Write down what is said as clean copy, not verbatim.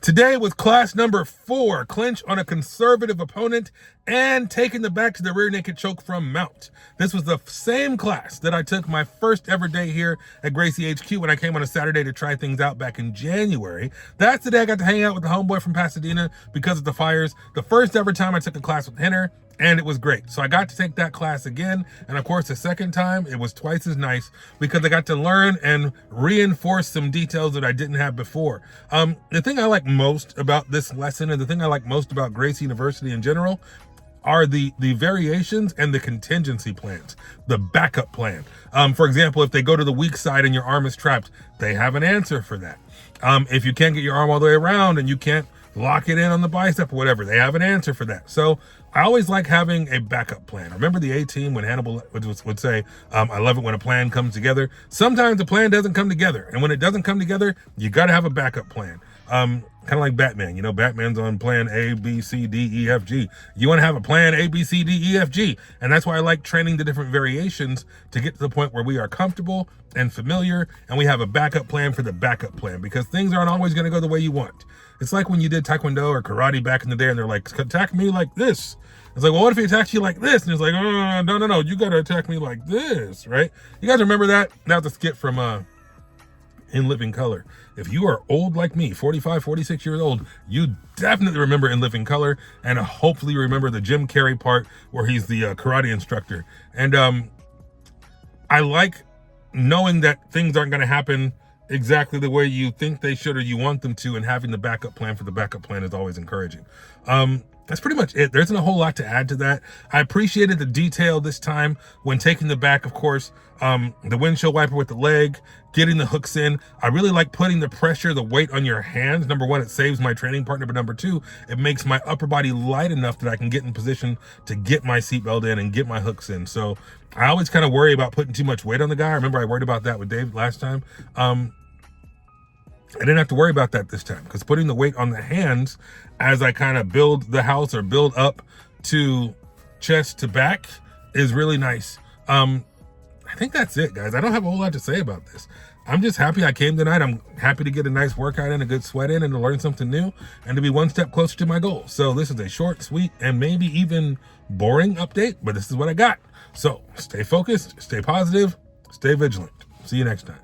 Today was class number 4, clinch on a conservative opponent and taking the back to the rear naked choke from mount. This was the same class that I took my first ever day here at Gracie HQ when I came on a Saturday to try things out back in January. That's the day I got to hang out with the homeboy from Pasadena because of the fires. The first ever time I took a class with Henner, and it was great. So I got to take that class again. And of course, the second time, it was twice as nice because I got to learn and reinforce some details that I didn't have before. The thing I like most about this lesson and the thing I like most about Gracie University in general are the variations and the contingency plans, the backup plan. For example, if they go to the weak side and your arm is trapped, they have an answer for that. If you can't get your arm all the way around and you can't lock it in on the bicep or whatever, they have an answer for that. So I always like having a backup plan. Remember the A-team when Hannibal would say, I love it when a plan comes together. Sometimes the plan doesn't come together. And when it doesn't come together, you got to have a backup plan. Kind of like Batman, you know, Batman's on plan A, B, C, D, E, F, G. You want to have a plan A, B, C, D, E, F, G. And that's why I like training the different variations to get to the point where we are comfortable and familiar and we have a backup plan for the backup plan, because things aren't always going to go the way you want. It's like when you did Taekwondo or karate back in the day and they're like, attack me like this. It's like, well, what if he attacks you like this? And it's like, oh, no, you got to attack me like this, right? You guys remember that? That's a skit from In Living Color. If you are old like me, 45, 46 years old, you definitely remember In Living Color, and hopefully you remember the Jim Carrey part where he's the karate instructor. And I like knowing that things aren't going to happen exactly the way you think they should or you want them to, and having the backup plan for the backup plan is always encouraging. That's pretty much it. There isn't a whole lot to add to that. I appreciated the detail this time when taking the back, of course, the windshield wiper with the leg, getting the hooks in. I really like putting the pressure, the weight on your hands. Number one, it saves my training partner, but number two, it makes my upper body light enough that I can get in position to get my seatbelt in and get my hooks in. So I always kind of worry about putting too much weight on the guy. I remember I worried about that with Dave last time. I didn't have to worry about that this time, because putting the weight on the hands as I kind of build the house or build up to chest to back is really nice. I think that's it, guys. I don't have a whole lot to say about this. I'm just happy I came tonight. I'm happy to get a nice workout in, a good sweat in, and to learn something new and to be one step closer to my goal. So this is a short, sweet, and maybe even boring update, but this is what I got. So stay focused, stay positive, stay vigilant. See you next time.